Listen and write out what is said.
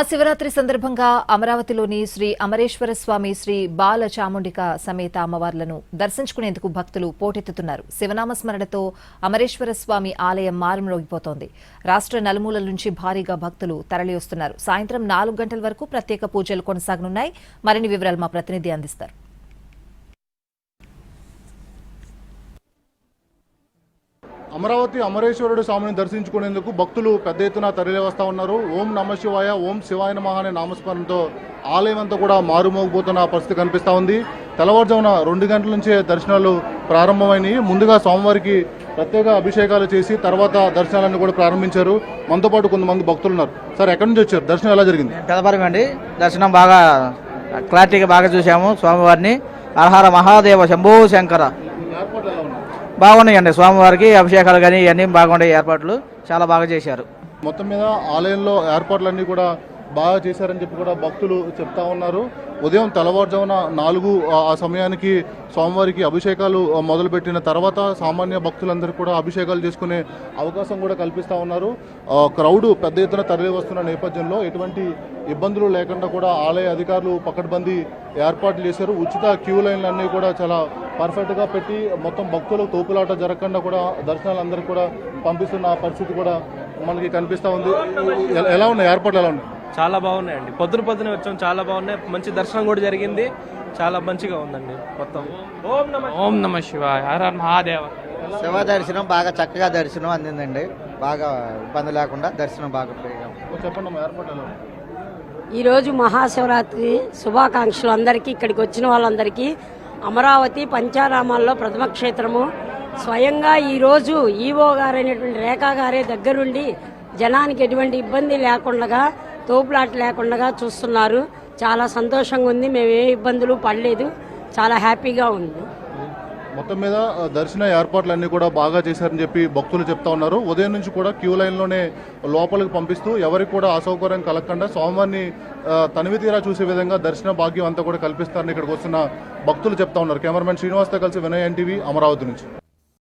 శివరాత్రి సందర్భంగా అమరావతిలోని శ్రీ అమరేశ్వర స్వామి శ్రీ బాల చాముండిక సమేత అమ్మవార్లను దర్శించుకునేందుకు భక్తులు పోటెత్తుతున్నారు. శివనామస్మరణతో అమరేశ్వర స్వామి ఆలయం మారుమ్రోగిపోతోంది. రాష్ట్ర నలుమూలల నుంచి భారీగా భక్తులు తరలివస్తున్నారు. సాయంత్రం 4 గంటల వరకు ప్రత్యేక పూజలు కొనసాగనున్నాయి. మరిన్ని వివరాలు మా ప్రతినిధి అందిస్తారు. అమరావతి అమరేశ్వరుడు స్వామిని దర్శించుకునేందుకు భక్తులు పెద్ద ఎత్తున తరలి వస్తూ ఉన్నారు. ఓం నమ శివాయ, ఓం శివాయ నమః అనే నామస్మరణతో ఆలయం అంతా కూడా మారుమోగిపోతున్న పరిస్థితి కనిపిస్తూ ఉంది. తెల్లవారుజామున 2 గంటల నుంచే దర్శనాలు ప్రారంభమైనవి. ముందుగా స్వామివారికి ప్రత్యేక అభిషేకాలు చేసి తర్వాత దర్శనాలను కూడా ప్రారంభించారు. మనతో పాటు కొంతమంది భక్తులు ఉన్నారు. సార్, ఎక్కడి నుంచి వచ్చారు? దర్శనం ఎలా జరిగింది? పెదపరం అండి. దర్శనం బాగా క్లారిటీగా బాగా చూసాము. స్వామివారిని హరహర మహాదేవ శంభో శంకర. బాగున్నాయండి. స్వామివారికి అభిషేకాలు కానీ ఇవన్నీ బాగున్నాయి. ఏర్పాట్లు చాలా బాగా చేశారు. మొత్తం మీద ఆలయంలో ఏర్పాట్లన్నీ కూడా బాగా చేశారని చెప్పి కూడా భక్తులు చెప్తా ఉన్నారు. ఉదయం తెల్లవారుజామున 4 ఆ సమయానికి స్వామివారికి అభిషేకాలు మొదలుపెట్టిన తర్వాత సామాన్య భక్తులందరూ కూడా అభిషేకాలు చేసుకునే అవకాశం కూడా కల్పిస్తూ ఉన్నారు. క్రౌడ్ పెద్ద ఎత్తున తరలి వస్తున్న నేపథ్యంలో ఎటువంటి ఇబ్బందులు లేకుండా కూడా ఆలయ అధికారులు పకడ్బందీ ఏర్పాట్లు చేశారు. ఉచిత క్యూ లైన్లన్నీ కూడా చాలా పర్ఫెక్ట్గా పెట్టి మొత్తం భక్తులు తోపులాట జరగకుండా కూడా దర్శనాలందరికీ కూడా పంపిస్తున్న పరిస్థితి కూడా మనకి కనిపిస్తూ ఉంది. ఎలా ఉన్నాయి ఏర్పాట్లు? ఎలా ఉన్నాయి? చాలా బాగున్నాయండి. పొద్దున వచ్చాం, చాలా బాగున్నాయి. మంచి దర్శనం కూడా జరిగింది. చాలా మంచిగా ఉందండి మొత్తం. ఓం నమ శివాయ, హర మహాదేవ. శివ దర్శనం బాగా చక్కగా దర్శనం అందిందండి. బాగా ఇబ్బంది లేకుండా దర్శనం బాగా చెప్పండి ఏర్పాట్లు ఎలా ఉన్నాయి? ఈరోజు మహాశివరాత్రి శుభాకాంక్షలు అందరికీ. ఇక్కడికి వచ్చిన వాళ్ళందరికీ అమరావతి పంచారామాల్లో ప్రథమ క్షేత్రము. స్వయంగా ఈరోజు ఈవో గారైనటువంటి రేఖా గారే దగ్గరుండి జనానికి ఎటువంటి ఇబ్బంది లేకుండా, తోపులాట లేకుండా చూస్తున్నారు. చాలా సంతోషంగా ఉంది. మేము ఏ ఇబ్బందులు పడలేదు. చాలా హ్యాపీగా ఉంది. మొత్తం మీద దర్శన ఏర్పాట్లన్నీ కూడా బాగా చేశారని చెప్పి భక్తులు చెప్తా ఉన్నారు. ఉదయం నుంచి కూడా క్యూ లైన్లోనే లోపలికి పంపిస్తూ ఎవరికి కూడా అసౌకర్యం కలగకుండా స్వామివారిని తనివి తీరా చూసే విధంగా దర్శన భాగ్యం అంతా కూడా కల్పిస్తారని ఇక్కడికి వస్తున్న భక్తులు చెప్తా ఉన్నారు. కెమెరామెన్ శ్రీనివాస్తో కలిసి వినయ్ NTV, అమరావతి నుంచి.